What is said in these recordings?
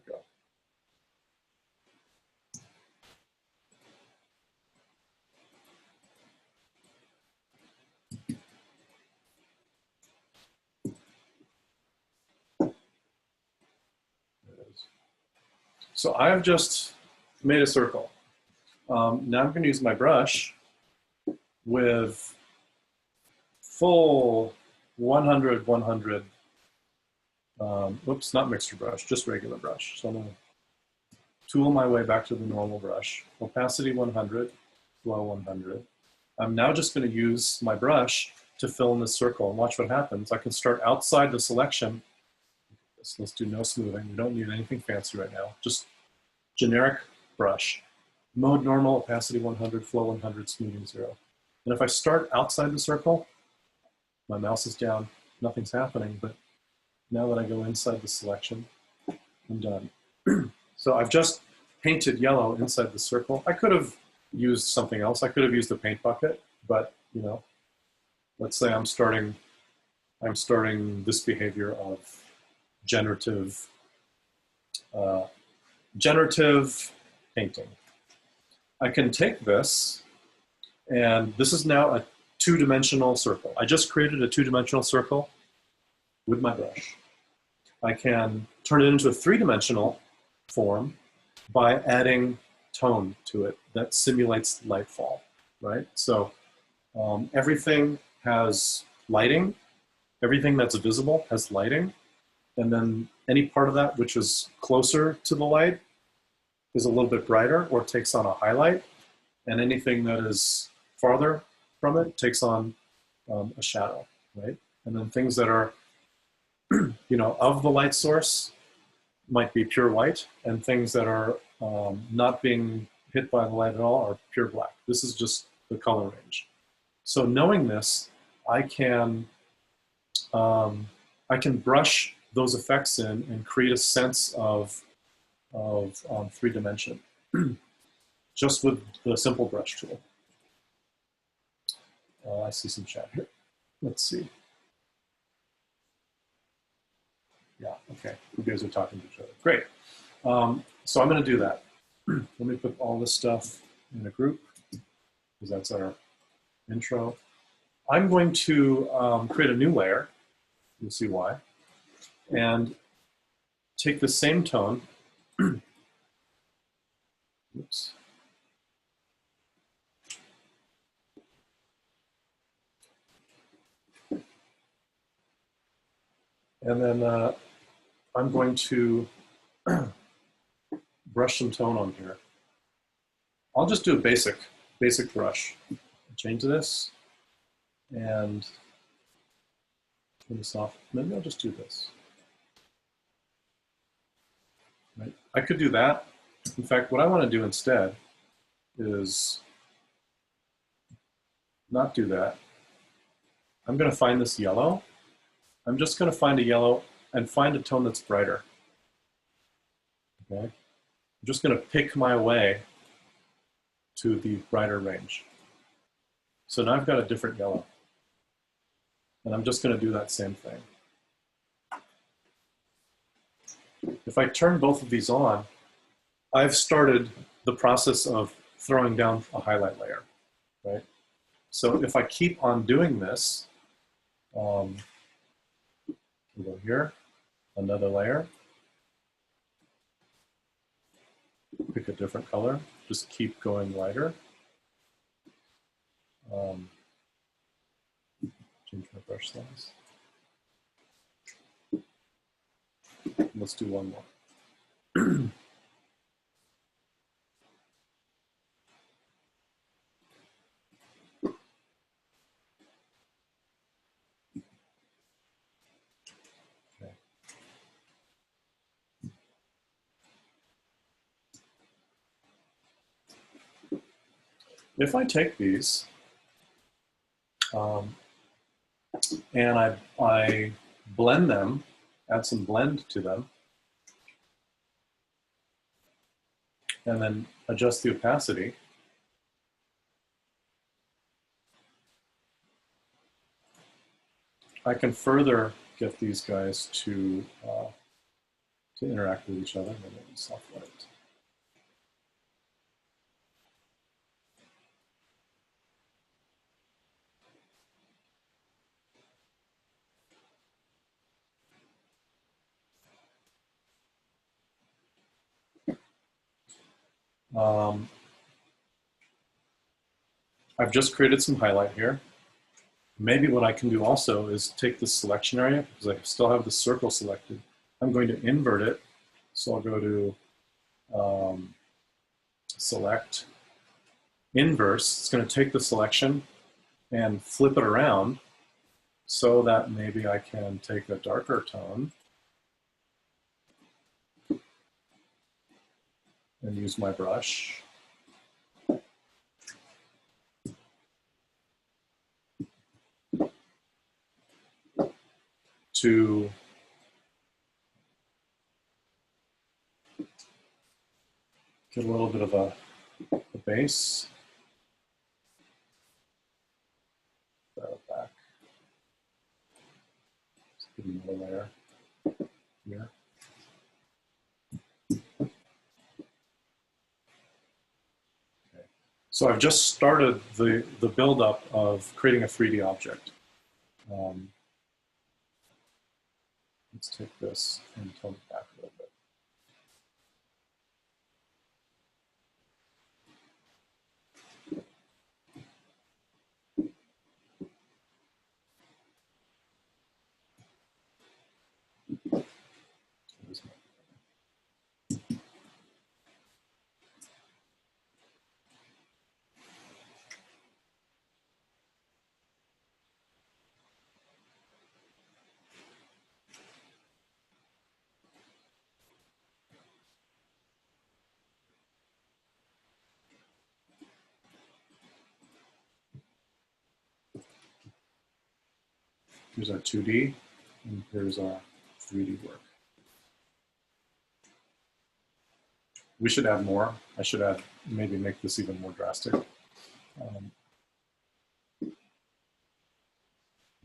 There we go. So I've just made a circle. Now I'm going to use my brush with full 100, 100, oops, not mixture brush, just regular brush. So I'm going to tool my way back to the normal brush. Opacity 100, flow 100. I'm now just going to use my brush to fill in this circle and watch what happens. I can start outside the selection. Let's do no smoothing. We don't need anything fancy right now. Just generic brush. Mode normal, opacity 100, flow 100, smoothing 0. And if I start outside the circle, my mouse is down, nothing's happening, but now that I go inside the selection, I'm done. So I've just painted yellow inside the circle. I could have used something else. I could have used a paint bucket, but you know, let's say I'm starting this behavior of generative painting. I can take this, and this is now a two-dimensional circle. I just created a two-dimensional circle with my brush. I can turn it into a three-dimensional form by adding tone to it that simulates light fall, right? So everything has lighting. Everything that's visible has lighting. And then any part of that which is closer to the light is a little bit brighter or takes on a highlight. And anything that is farther from it takes on a shadow, right? And then things that are, you know, of the light source might be pure white, and things that are not being hit by the light at all are pure black. This is just the color range. So knowing this, I can brush those effects in and create a sense of 3 dimension just with the simple brush tool. I see some chat here. Let's see. Yeah, okay, you guys are talking to each other. Great. So I'm going to do that. Let me put all this stuff in a group, because that's our intro. I'm going to create a new layer. You'll see why. And take the same tone. Oops. And then I'm going to brush some tone on here. I'll just do a basic brush. Change this and turn this off. Maybe I'll just do this. Right? I could do that. In fact, what I want to do instead is not do that. I'm going to find this yellow. I'm just going to find a yellow and find a tone that's brighter. Okay? I'm just going to pick my way to the brighter range. So now I've got a different yellow. And I'm just going to do that same thing. If I turn both of these on, I've started the process of throwing down a highlight layer, right? So if I keep on doing this, we'll go here, another layer, pick a different color, just keep going lighter. Change my brush size. Let's do one more. Okay. If I take these and I blend them, add some blend to them, and then adjust the opacity, I can further get these guys to to interact with each other. Maybe soft light. I've just created some highlight here. Maybe what I can do also is take the selection area, because I still have the circle selected. I'm going to invert it. So I'll go to select, inverse. It's going to take the selection and flip it around so that maybe I can take a darker tone and use my brush. To get a little bit of a base. Dial it back. Let's give it another layer here. Okay. So I've just started the buildup of creating a 3D object. Let's take this and tone it back a little bit. Here's our 2D, and here's our 3D work. We should add more. I should add, maybe make this even more drastic.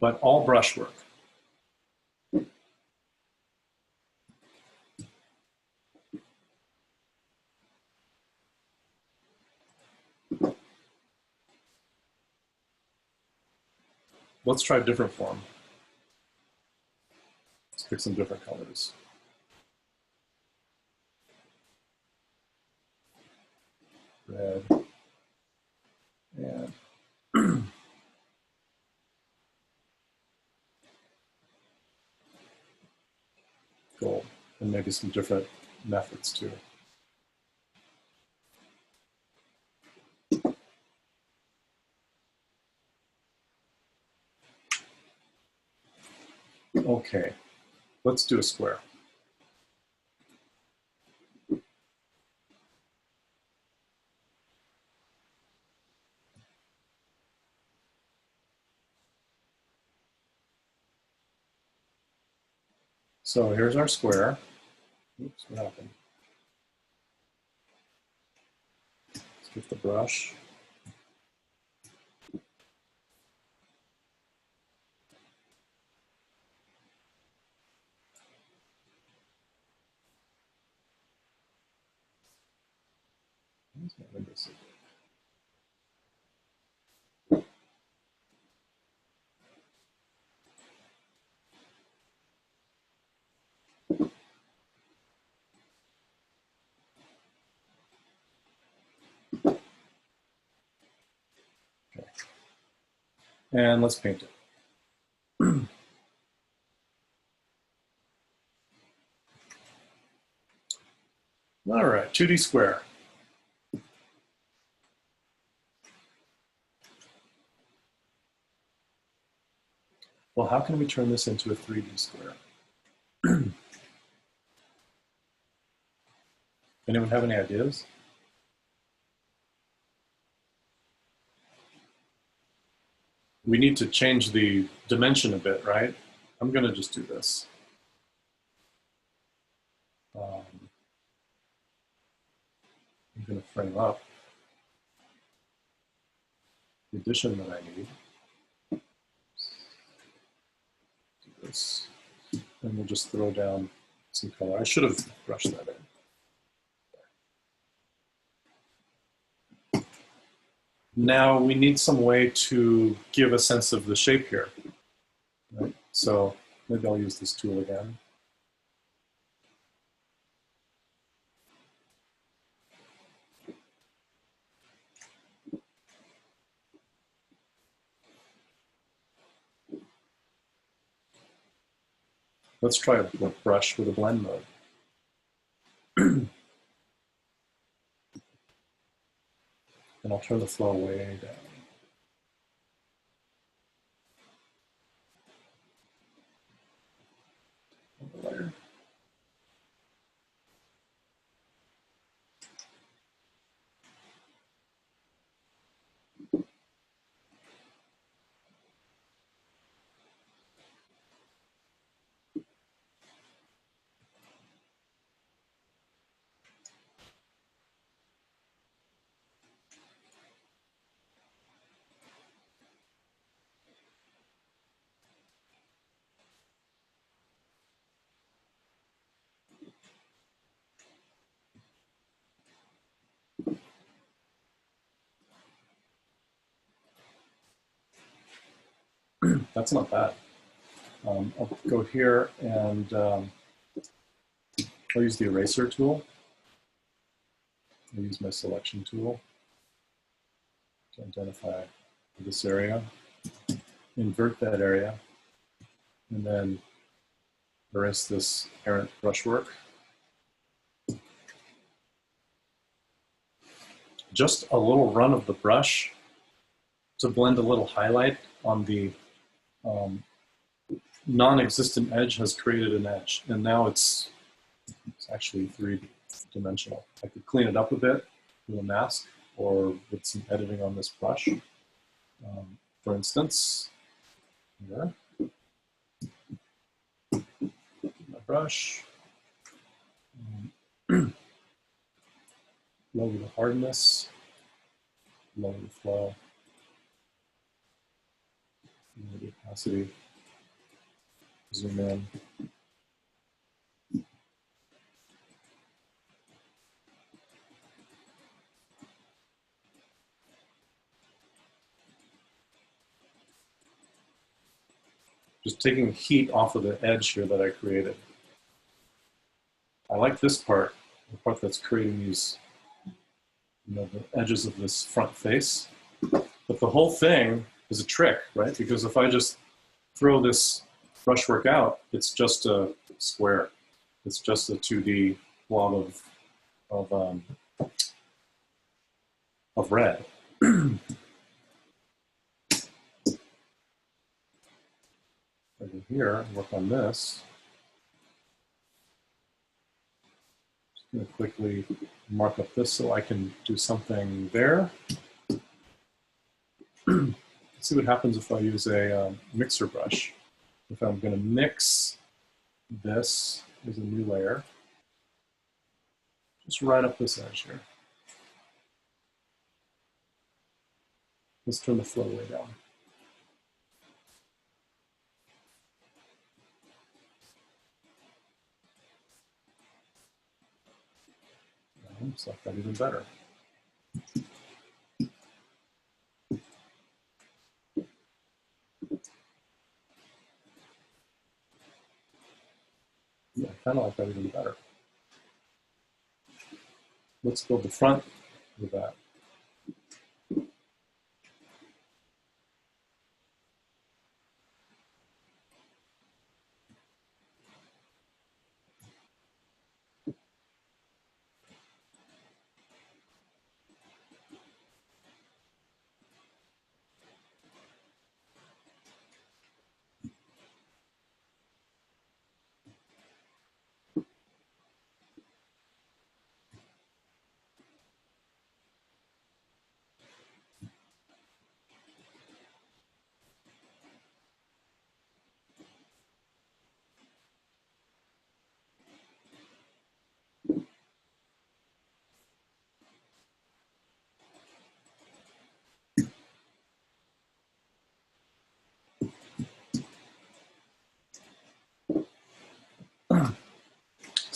But all brushwork. Let's try a different form. Let's pick some different colors. Red and gold, and maybe some different methods too. Okay, let's do a square. So here's our square. Oops, what happened? Let's get the brush. Where's my window seat? Okay. And let's paint it. All right, 2D square. Well, how can we turn this into a 3D square? Anyone have any ideas? We need to change the dimension a bit, right? I'm going to just do this. I'm going to frame up the addition that I need. Do this. And we'll just throw down some color. I should have brushed that in. Now we need some way to give a sense of the shape here. Right? So maybe I'll use this tool again. Let's try a brush with a blend mode. And I'll turn the flow way down. Layer. That's not bad. I'll go here and I'll use the eraser tool. I'll use my selection tool to identify this area, invert that area, and then erase this errant brushwork. Just a little run of the brush to blend a little highlight on the non-existent edge has created an edge, and now it's actually three-dimensional. I could clean it up a bit with a mask or with some editing on this brush. For instance, here, my brush, lower the hardness, lower the flow, lower the opacity, zoom in. Just taking heat off of the edge here that I created. I like this part, the part that's creating these, the edges of this front face. But the whole thing is a trick, right? Because if I just throw this brushwork out, it's just a square. It's just a 2D blob of red. Over here, work on this. Just going to quickly mark up this so I can do something there. Let's see what happens if I use a mixer brush. If I'm going to mix this as a new layer, just right up this edge here. Let's turn the flow way down. Looks like that even better. Yeah, I kind of like that even better. Let's build the front with that.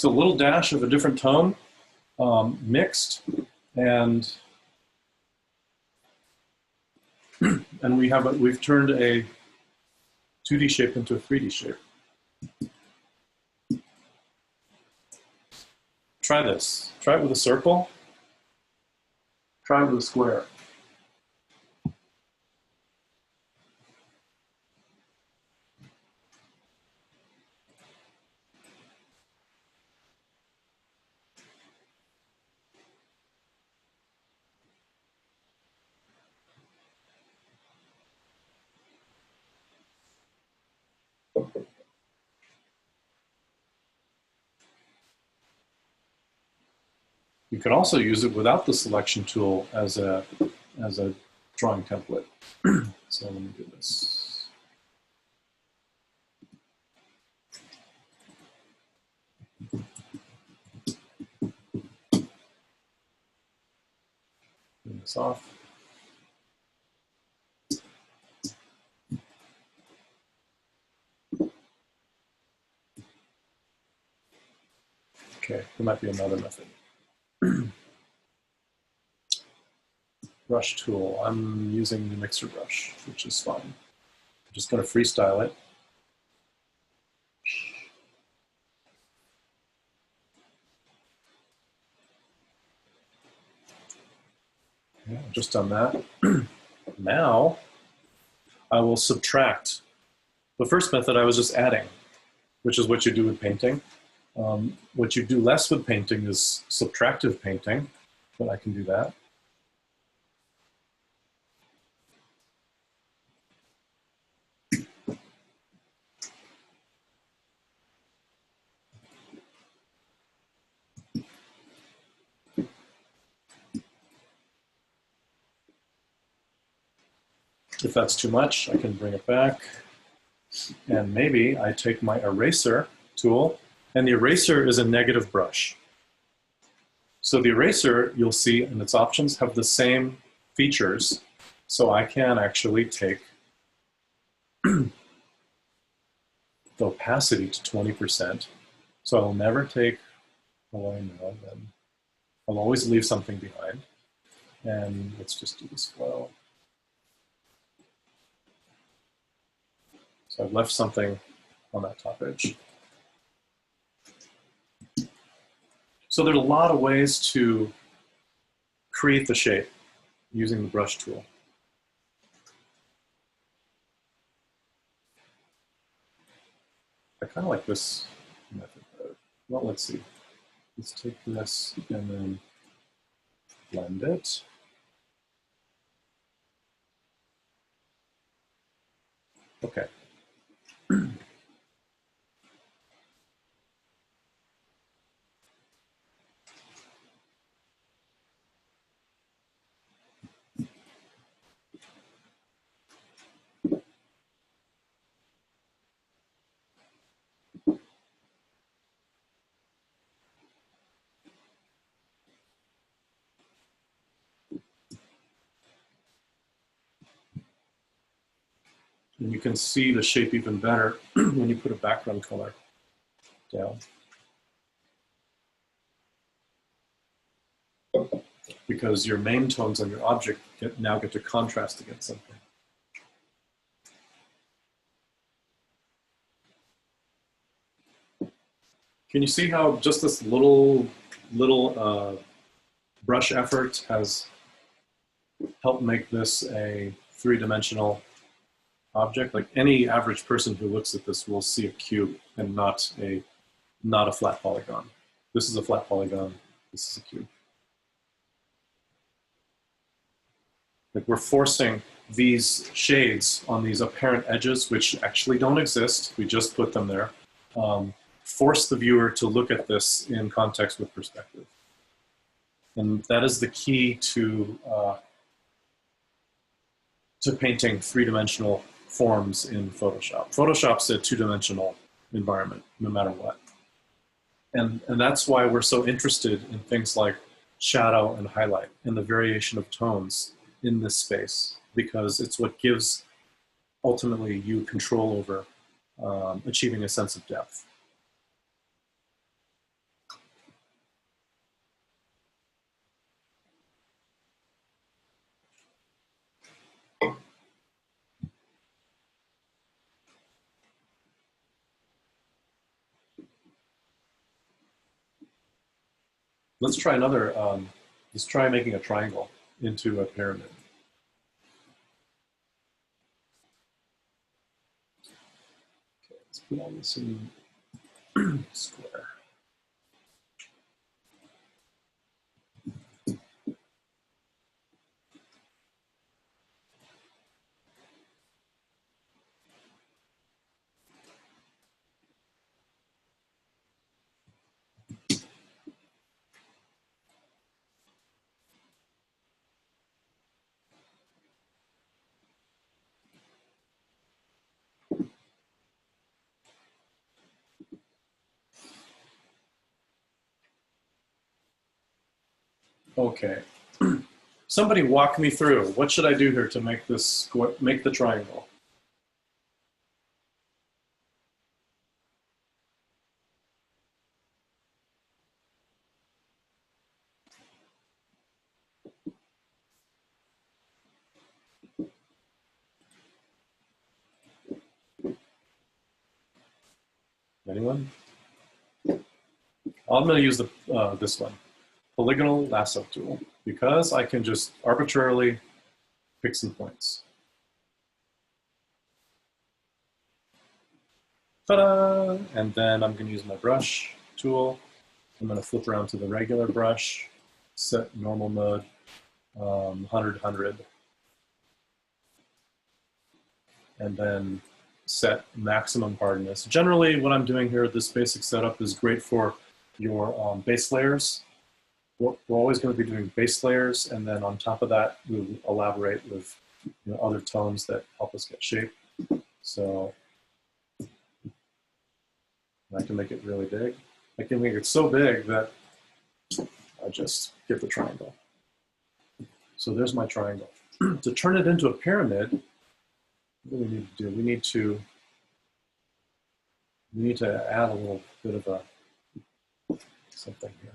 So a little dash of a different tone mixed, and we've turned a 2D shape into a 3D shape. Try this. Try it with a circle. Try it with a square. You can also use it without the selection tool as a drawing template. So let me do this. Turn this off. Okay, there might be another method. Brush tool. I'm using the mixer brush, which is fine. I'm just going to freestyle it. Yeah, I've just done that. Now I will subtract. The first method I was just adding, which is what you do with painting. What you do less with painting is subtractive painting, but I can do that. If that's too much, I can bring it back. And maybe I take my eraser tool, and the eraser is a negative brush. So the eraser, you'll see in its options, have the same features. So I can actually take the opacity to 20%. So I'll never take, oh, I know, then I'll always leave something behind. And let's just do this flow. So I've left something on that top edge. So there's a lot of ways to create the shape using the brush tool. I kind of like this method better. Well, let's see. Let's take this and then blend it. Okay. And you can see the shape even better when you put a background color down. Because your main tones on your object now get to contrast against something. Can you see how just this little brush effort has helped make this a three-dimensional object? Like any average person who looks at this will see a cube and not a flat polygon. This is a flat polygon. This is a cube. Like we're forcing these shades on these apparent edges, which actually don't exist. We just put them there. Force the viewer to look at this in context with perspective. And that is the key to painting three-dimensional forms in Photoshop. Photoshop's a two-dimensional environment, no matter what. And that's why we're so interested in things like shadow and highlight and the variation of tones in this space, because it's what gives, ultimately, you control over achieving a sense of depth. let's try another, let's try making a triangle into a pyramid. Okay, let's put all this in square. Okay. Somebody walk me through. What should I do here to make this make the triangle? Anyone? I'm going to use this one, polygonal lasso tool, because I can just arbitrarily pick some points. Ta-da! And then I'm going to use my brush tool. I'm going to flip around to the regular brush, set normal mode, 100, 100, and then set maximum hardness. Generally, what I'm doing here, this basic setup is great for your base layers. We're always going to be doing base layers, and then on top of that, we'll elaborate with other tones that help us get shape. So I can make it really big. I can make it so big that I just get the triangle. So there's my triangle. To turn it into a pyramid, what do we need to do? We need to add a little bit of something here.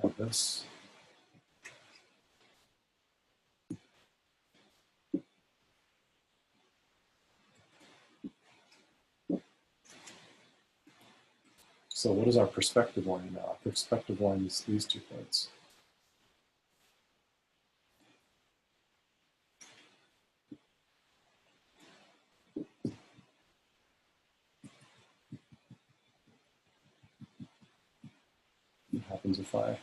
Add this. So what is our perspective line now? Our perspective line is these 2 points. What happens if I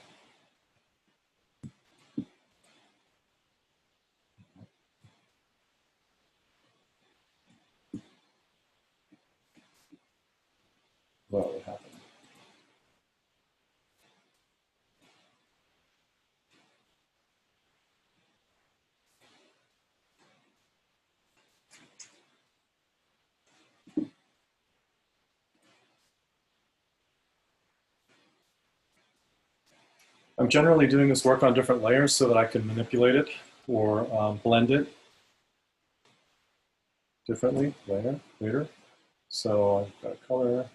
what would happen? I'm generally doing this work on different layers so that I can manipulate it or blend it differently later. So I've got a color.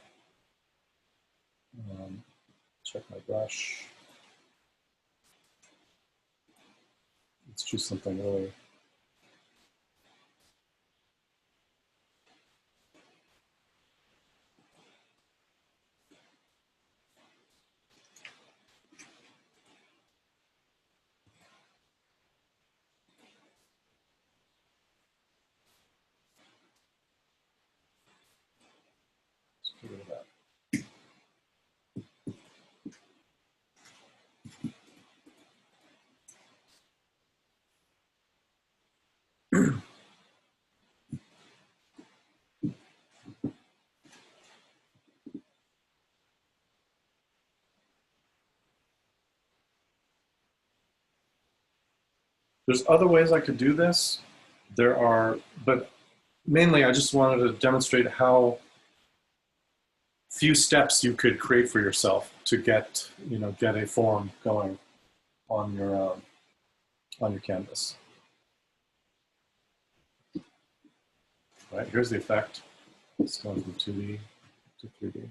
Check my brush. Let's choose something really. Let's get rid of that. There's other ways I could do this. There are, but mainly I just wanted to demonstrate how few steps you could create for yourself to get a form going on your canvas. Right, here's the effect. It's going from 2D to 3D.